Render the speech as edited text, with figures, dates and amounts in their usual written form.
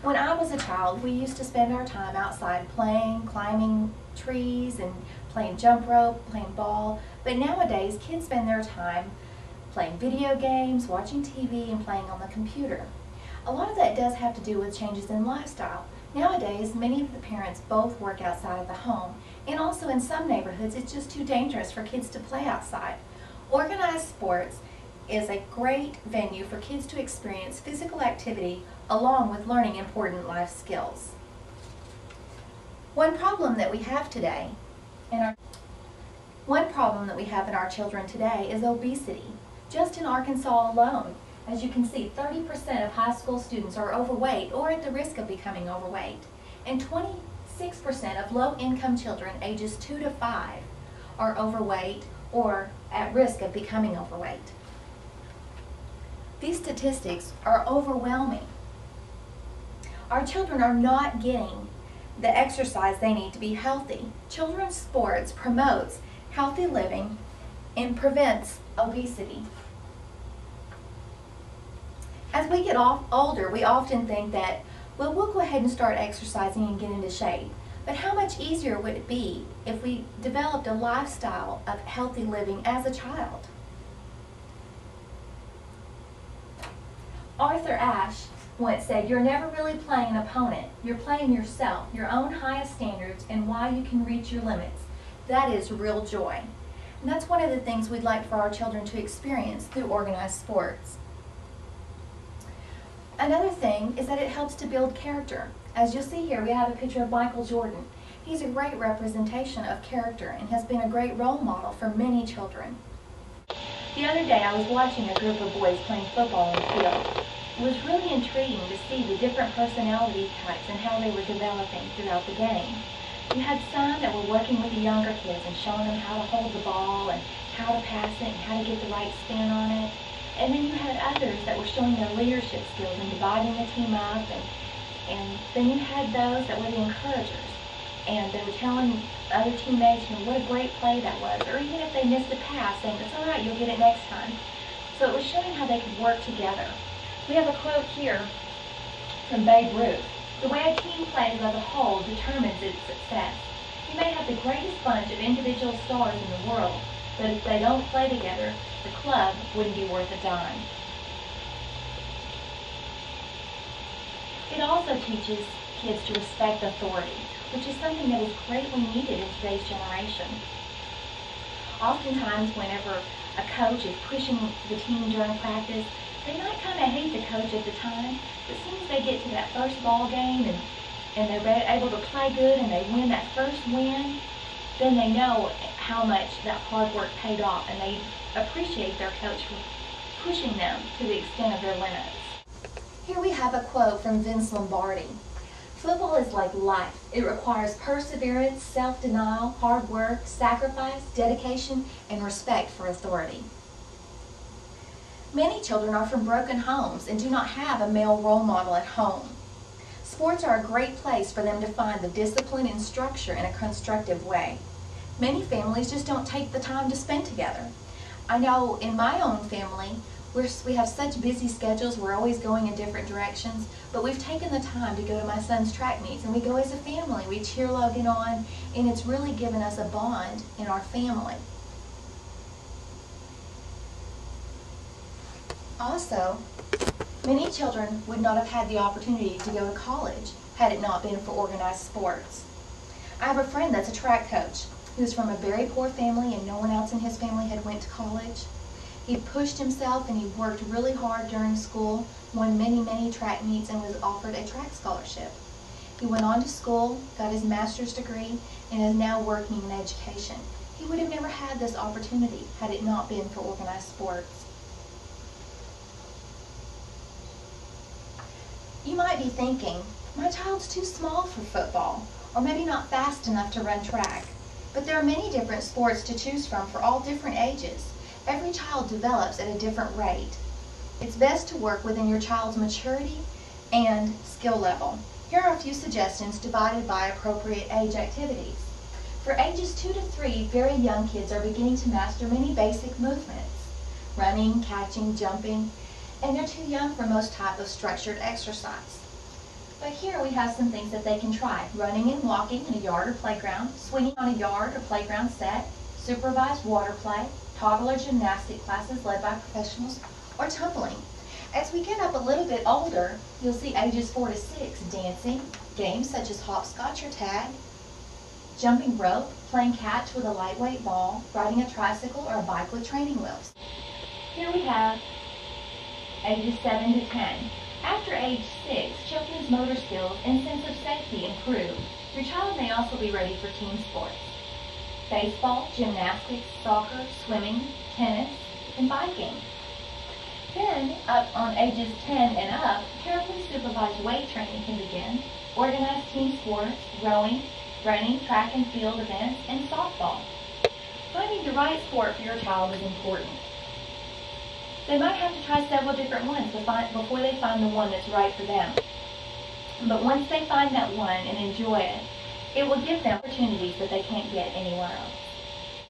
When I was a child, we used to spend our time outside playing, climbing trees, and playing jump rope, playing ball. But nowadays, kids spend their time playing video games, watching TV, and playing on the computer. A lot of that does have to do with changes in lifestyle. Nowadays, many of the parents both work outside of the home, and also in some neighborhoods, it's just too dangerous for kids to play outside. Organized sports is a great venue for kids to experience physical activity along with learning important life skills. One problem that we have in our children today is obesity. Just in Arkansas alone, as you can see, 30% of high school students are overweight or at the risk of becoming overweight, and 26% of low-income children ages 2 to 5 are overweight or at risk of becoming overweight. These statistics are overwhelming. Our children are not getting the exercise they need to be healthy. Children's sports promotes healthy living and prevents obesity. As we get older, we often think that, well, we'll go ahead and start exercising and get into shape. But how much easier would it be if we developed a lifestyle of healthy living as a child? Arthur Ashe once said, "You're never really playing an opponent. You're playing yourself, your own highest standards, and why you can reach your limits." That is real joy. And that's one of the things we'd like for our children to experience through organized sports. Another thing is that it helps to build character. As you'll see here, we have a picture of Michael Jordan. He's a great representation of character and has been a great role model for many children. The other day I was watching a group of boys playing football in the field. It was really intriguing to see the different personality types and how they were developing throughout the game. You had some that were working with the younger kids and showing them how to hold the ball and how to pass it and how to get the right spin on it. And then you had others that were showing their leadership skills and dividing the team up. And then you had those that were the encouragers. And they were telling other teammates, what a great play that was. Or even if they missed a pass, saying, "It's all right, you'll get it next time." So it was showing how they could work together. We have a quote here from Babe Ruth. "The way a team plays as a whole determines its success. You may have the greatest bunch of individual stars in the world, but if they don't play together, the club wouldn't be worth a dime." It also teaches kids to respect authority, which is something that is greatly needed in today's generation. Oftentimes, whenever a coach is pushing the team during practice, they might kind of hate the coach at the time, but as soon as they get to that first ball game and they're able to play good and they win that first win, then they know how much that hard work paid off, and they appreciate their coach for pushing them to the extent of their limits. Here we have a quote from Vince Lombardi. "Football is like life. It requires perseverance, self-denial, hard work, sacrifice, dedication, and respect for authority." Many children are from broken homes and do not have a male role model at home. Sports are a great place for them to find the discipline and structure in a constructive way. Many families just don't take the time to spend together. I know in my own family, we have such busy schedules, we're always going in different directions, but we've taken the time to go to my son's track meets, and we go as a family. We cheer Logan on, and it's really given us a bond in our family. Also, many children would not have had the opportunity to go to college had it not been for organized sports. I have a friend that's a track coach who's from a very poor family, and no one else in his family had went to college. He pushed himself and he worked really hard during school, won many track meets, and was offered a track scholarship. He went on to school, got his master's degree, and is now working in education. He would have never had this opportunity had it not been for organized sports. You might be thinking, my child's too small for football, or maybe not fast enough to run track. But there are many different sports to choose from for all different ages. Every child develops at a different rate. It's best to work within your child's maturity and skill level. Here are a few suggestions divided by appropriate age activities. For ages 2 to 3, very young kids are beginning to master many basic movements: running, catching, jumping, and they're too young for most type of structured exercise. But here we have some things that they can try. Running and walking in a yard or playground, swinging on a yard or playground set, supervised water play, toddler gymnastic classes led by professionals, or tumbling. As we get up a little bit older, you'll see ages 4 to 6 dancing, games such as hopscotch or tag, jumping rope, playing catch with a lightweight ball, riding a tricycle or a bike with training wheels. Here we have ages 7 to 10. After age 6, children's motor skills and sense of safety improve. Your child may also be ready for team sports. Baseball, gymnastics, soccer, swimming, tennis, and biking. Then, up on ages 10 and up, carefully supervised weight training can begin, organized team sports, rowing, running, track and field events, and softball. Finding the right sport for your child is important. They might have to try several different ones before they find the one that's right for them. But once they find that one and enjoy it, it will give them opportunities that they can't get anywhere else.